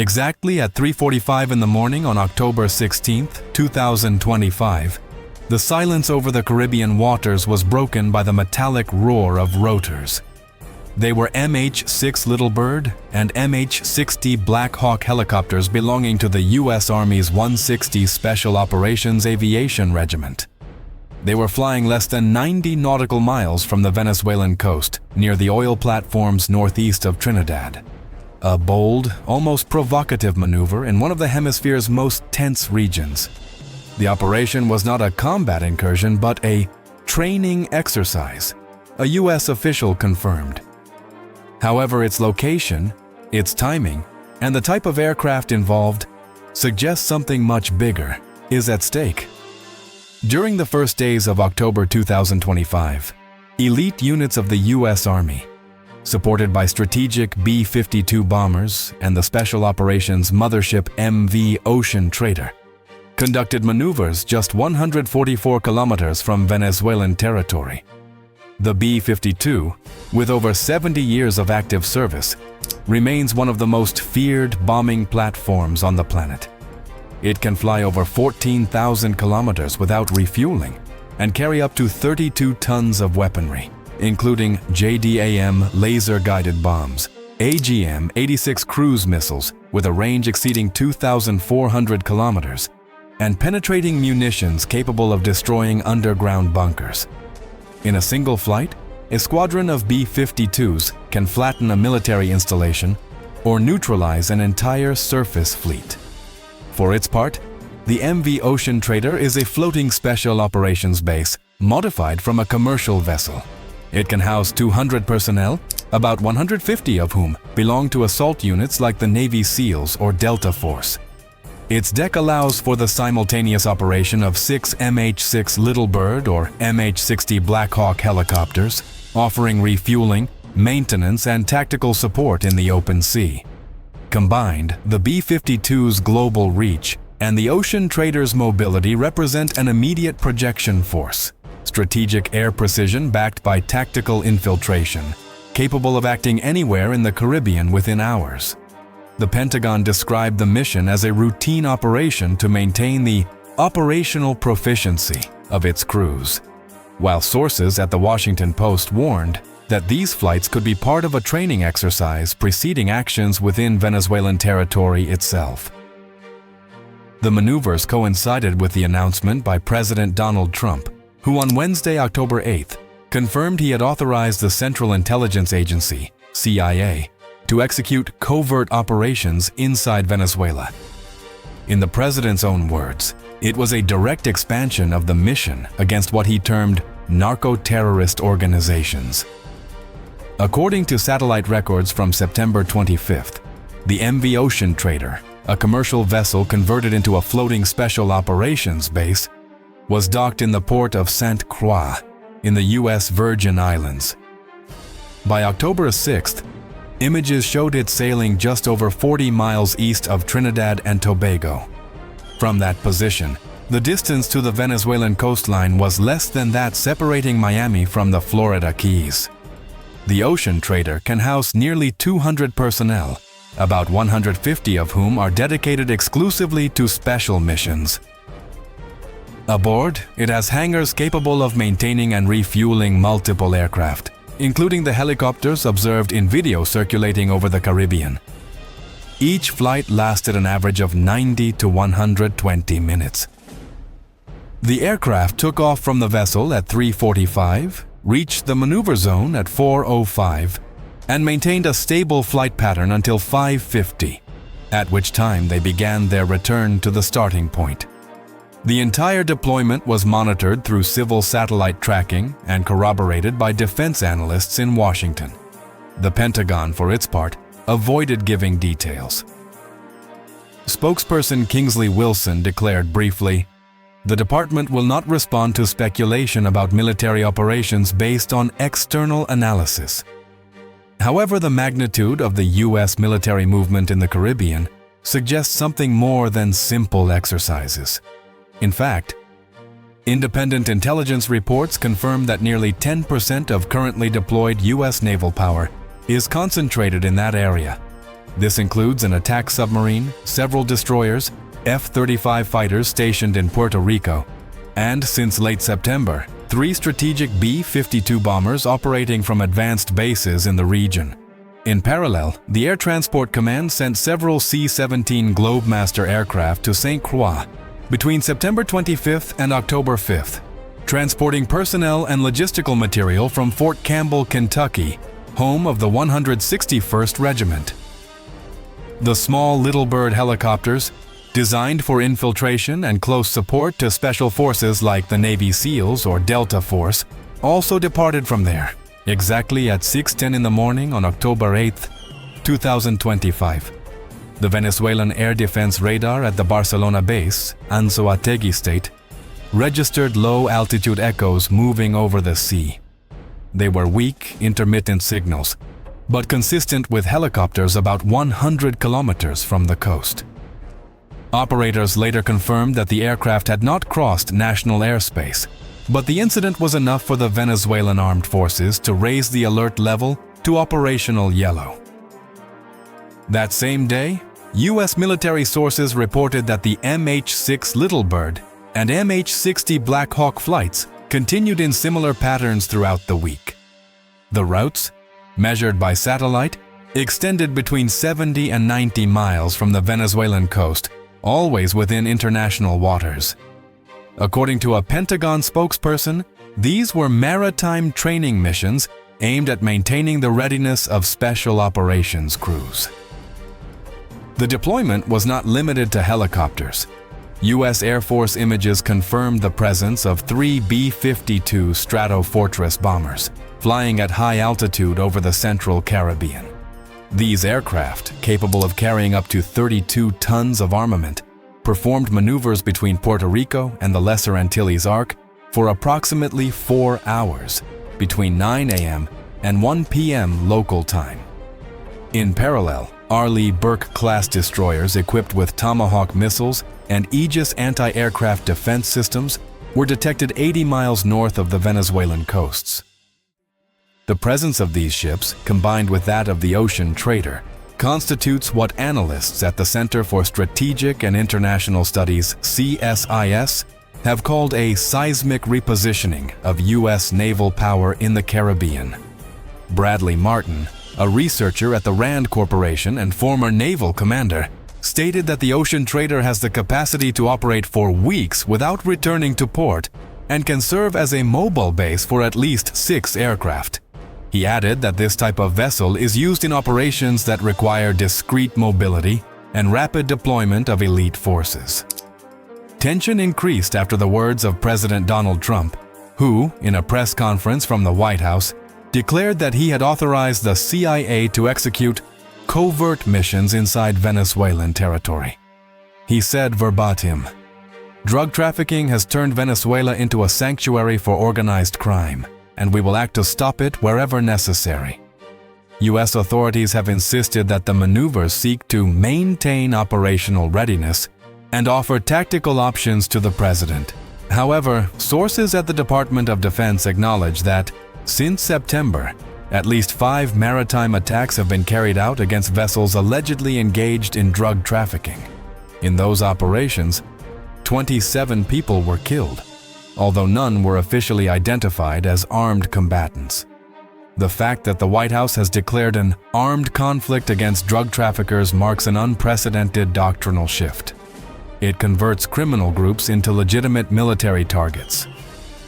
Exactly at 3:45 in the morning on October 16, 2025, the silence over the Caribbean waters was broken by the metallic roar of rotors. They were MH-6 Little Bird and MH-60 Black Hawk helicopters belonging to the U.S. Army's 160 Special Operations Aviation Regiment. They were flying less than 90 nautical miles from the Venezuelan coast, near the oil platforms northeast of Trinidad. A bold, almost provocative maneuver in one of the hemisphere's most tense regions. The operation was not a combat incursion, but a training exercise, a U.S. official confirmed. However, its location, its timing, and the type of aircraft involved suggest something much bigger is at stake. During the first days of October 2025, elite units of the U.S. Army, supported by strategic B-52 bombers and the Special Operations Mothership MV Ocean Trader, conducted maneuvers just 144 kilometers from Venezuelan territory. The B-52, with over 70 years of active service, remains one of the most feared bombing platforms on the planet. It can fly over 14,000 kilometers without refueling and carry up to 32 tons of weaponry, including JDAM laser-guided bombs, AGM-86 cruise missiles with a range exceeding 2,400 kilometers, and penetrating munitions capable of destroying underground bunkers. In a single flight, a squadron of B-52s can flatten a military installation or neutralize an entire surface fleet. For its part, the MV Ocean Trader is a floating special operations base modified from a commercial vessel. It can house 200 personnel, about 150 of whom belong to assault units like the Navy SEALs or Delta Force. Its deck allows for the simultaneous operation of 6 MH-6 Little Bird or MH-60 Black Hawk helicopters, offering refueling, maintenance, and tactical support in the open sea. Combined, the B-52's global reach and the Ocean Trader's mobility represent an immediate projection force, strategic air precision backed by tactical infiltration, capable of acting anywhere in the Caribbean within hours. The Pentagon described the mission as a routine operation to maintain the operational proficiency of its crews, while sources at the Washington Post warned that these flights could be part of a training exercise preceding actions within Venezuelan territory itself. The maneuvers coincided with the announcement by President Donald Trump, who on Wednesday, October 8th, confirmed he had authorized the Central Intelligence Agency, CIA, to execute covert operations inside Venezuela. In the president's own words, it was a direct expansion of the mission against what he termed narco-terrorist organizations. According to satellite records from September 25th, the MV Ocean Trader, a commercial vessel converted into a floating special operations base, was docked in the port of Sainte Croix in the U.S. Virgin Islands. By October 6th, images showed it sailing just over 40 miles east of Trinidad and Tobago. From that position, the distance to the Venezuelan coastline was less than that separating Miami from the Florida Keys. The Ocean Trader can house nearly 200 personnel, about 150 of whom are dedicated exclusively to special missions. Aboard, it has hangars capable of maintaining and refueling multiple aircraft, including the helicopters observed in video circulating over the Caribbean. Each flight lasted an average of 90 to 120 minutes. The aircraft took off from the vessel at 3:45, reached the maneuver zone at 4:05, and maintained a stable flight pattern until 5:50, at which time they began their return to the starting point. The entire deployment was monitored through civil satellite tracking and corroborated by defense analysts in Washington. The Pentagon, for its part, avoided giving details. Spokesperson Kingsley Wilson declared briefly, "The department will not respond to speculation about military operations based on external analysis." However, the magnitude of the U.S. military movement in the Caribbean suggests something more than simple exercises. In fact, independent intelligence reports confirm that nearly 10% of currently deployed U.S. naval power is concentrated in that area, This includes an attack submarine, several destroyers, F-35 fighters stationed in Puerto Rico, and since late September, 3 strategic B-52 bombers operating from advanced bases in the region. In parallel, the Air Transport Command sent several C-17 Globemaster aircraft to St. Croix between September 25th and October 5th, transporting personnel and logistical material from Fort Campbell, Kentucky, home of the 161st Regiment. The small Little Bird helicopters, designed for infiltration and close support to special forces like the Navy SEALs or Delta Force, also departed from there, exactly at 6:10 in the morning on October 8, 2025. The Venezuelan air defense radar at the Barcelona base, Anzoátegui State, registered low-altitude echoes moving over the sea. They were weak, intermittent signals, but consistent with helicopters about 100 kilometers from the coast. Operators later confirmed that the aircraft had not crossed national airspace, but the incident was enough for the Venezuelan armed forces to raise the alert level to operational yellow. That same day, U.S. military sources reported that the MH-6 Little Bird and MH-60 Black Hawk flights continued in similar patterns throughout the week. The routes, measured by satellite, extended between 70 and 90 miles from the Venezuelan coast, always within international waters. According to a Pentagon spokesperson, these were maritime training missions aimed at maintaining the readiness of special operations crews. The deployment was not limited to helicopters. U.S. Air Force images confirmed the presence of 3 B-52 Stratofortress bombers, flying at high altitude over the central Caribbean. These aircraft, capable of carrying up to 32 tons of armament, performed maneuvers between Puerto Rico and the Lesser Antilles Arc for approximately 4 hours, between 9 a.m. and 1 p.m. local time. In parallel, Arleigh Burke-class destroyers equipped with Tomahawk missiles and Aegis anti-aircraft defense systems were detected 80 miles north of the Venezuelan coasts. The presence of these ships, combined with that of the ocean trader, constitutes what analysts at the Center for Strategic and International Studies, CSIS, have called a seismic repositioning of U.S. naval power in the Caribbean. Bradley Martin, a researcher at the RAND Corporation and former naval commander, stated that the ocean trader has the capacity to operate for weeks without returning to port and can serve as a mobile base for at least 6 aircraft. He added that this type of vessel is used in operations that require discrete mobility and rapid deployment of elite forces. Tension increased after the words of President Donald Trump, who, in a press conference from the White House, declared that he had authorized the CIA to execute covert missions inside Venezuelan territory. He said verbatim, "Drug trafficking has turned Venezuela into a sanctuary for organized crime, and we will act to stop it wherever necessary." U.S. authorities have insisted that the maneuvers seek to maintain operational readiness and offer tactical options to the president. However, sources at the Department of Defense acknowledge that, since September, at least 5 maritime attacks have been carried out against vessels allegedly engaged in drug trafficking. In those operations, 27 people were killed, although none were officially identified as armed combatants. The fact that the White House has declared an armed conflict against drug traffickers marks an unprecedented doctrinal shift. It converts criminal groups into legitimate military targets.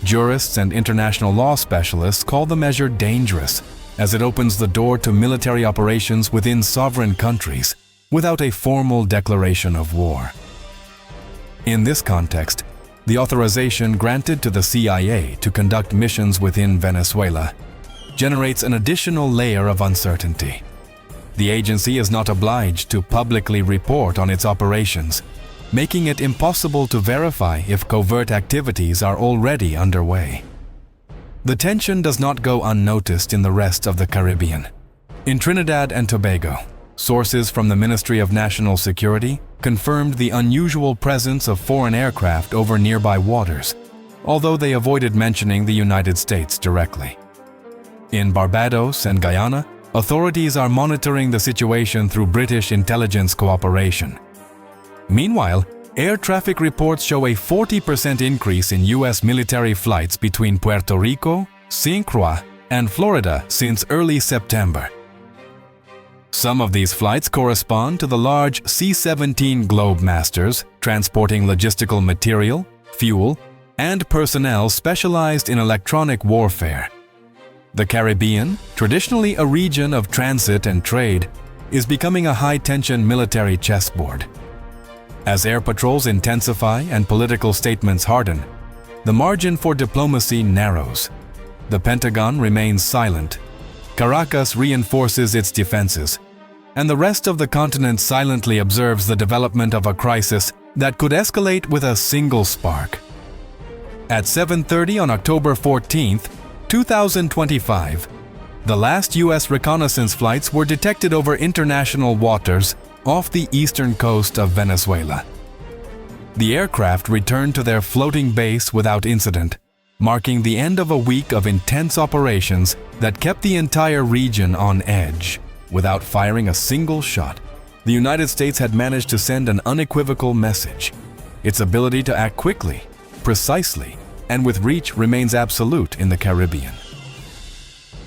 Jurists and international law specialists call the measure dangerous, as it opens the door to military operations within sovereign countries without a formal declaration of war. In this context, the authorization granted to the CIA to conduct missions within Venezuela generates an additional layer of uncertainty. The agency is not obliged to publicly report on its operations, making it impossible to verify if covert activities are already underway. The tension does not go unnoticed in the rest of the Caribbean. In Trinidad and Tobago, sources from the Ministry of National Security confirmed the unusual presence of foreign aircraft over nearby waters, although they avoided mentioning the United States directly. In Barbados and Guyana, Authorities are monitoring the situation through British intelligence cooperation. Meanwhile, air traffic reports show a 40% increase in U.S. military flights between Puerto Rico, St. Croix, and Florida since early September. Some of these flights correspond to the large C-17 Globemasters transporting logistical material, fuel, and personnel specialized in electronic warfare. The Caribbean, traditionally a region of transit and trade, is becoming a high-tension military chessboard. As air patrols intensify and political statements harden, the margin for diplomacy narrows. The Pentagon remains silent, Caracas reinforces its defenses, and the rest of the continent silently observes the development of a crisis that could escalate with a single spark. At 7:30 on October 14, 2025, the last U.S. reconnaissance flights were detected over international waters off the eastern coast of Venezuela. The aircraft returned to their floating base without incident, marking the end of a week of intense operations that kept the entire region on edge. Without firing a single shot, the United States had managed to send an unequivocal message. Its ability to act quickly, precisely, and with reach remains absolute in the Caribbean.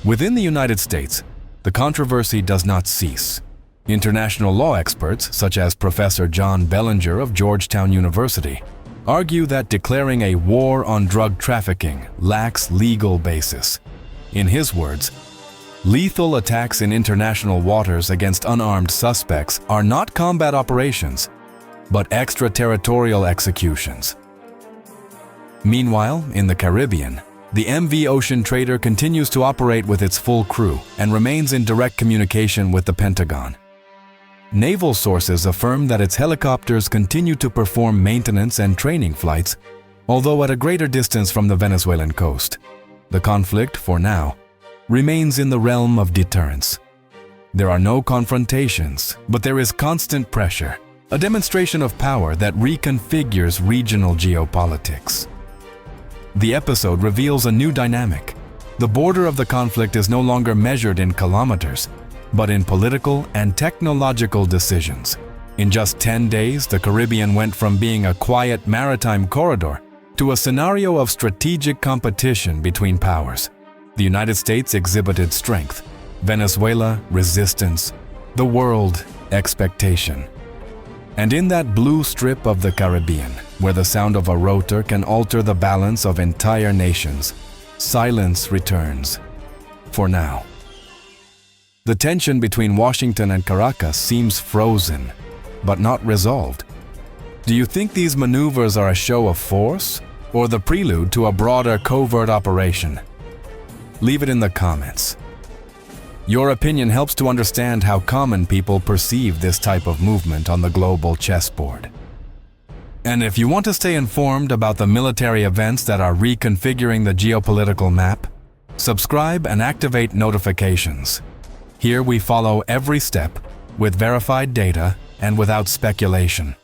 Within the United States, the controversy does not cease. International law experts, such as Professor John Bellinger of Georgetown University, argue that declaring a war on drug trafficking lacks legal basis. In his words, lethal attacks in international waters against unarmed suspects are not combat operations, but extraterritorial executions. Meanwhile, in the Caribbean, the MV Ocean Trader continues to operate with its full crew and remains in direct communication with the Pentagon. Naval sources affirm that its helicopters continue to perform maintenance and training flights, although at a greater distance from the Venezuelan coast. The conflict, for now, remains in the realm of deterrence. There are no confrontations, but there is constant pressure, a demonstration of power that reconfigures regional geopolitics. The episode reveals a new dynamic. The border of the conflict is no longer measured in kilometers, but in political and technological decisions. In just 10 days, the Caribbean went from being a quiet maritime corridor to a scenario of strategic competition between powers. The United States exhibited strength, Venezuela resistance, the world expectation. And in that blue strip of the Caribbean, where the sound of a rotor can alter the balance of entire nations, silence returns. For now. The tension between Washington and Caracas seems frozen, but not resolved. Do you think these maneuvers are a show of force, or the prelude to a broader covert operation? Leave it in the comments. Your opinion helps to understand how common people perceive this type of movement on the global chessboard. And if you want to stay informed about the military events that are reconfiguring the geopolitical map, subscribe and activate notifications. Here we follow every step with verified data and without speculation.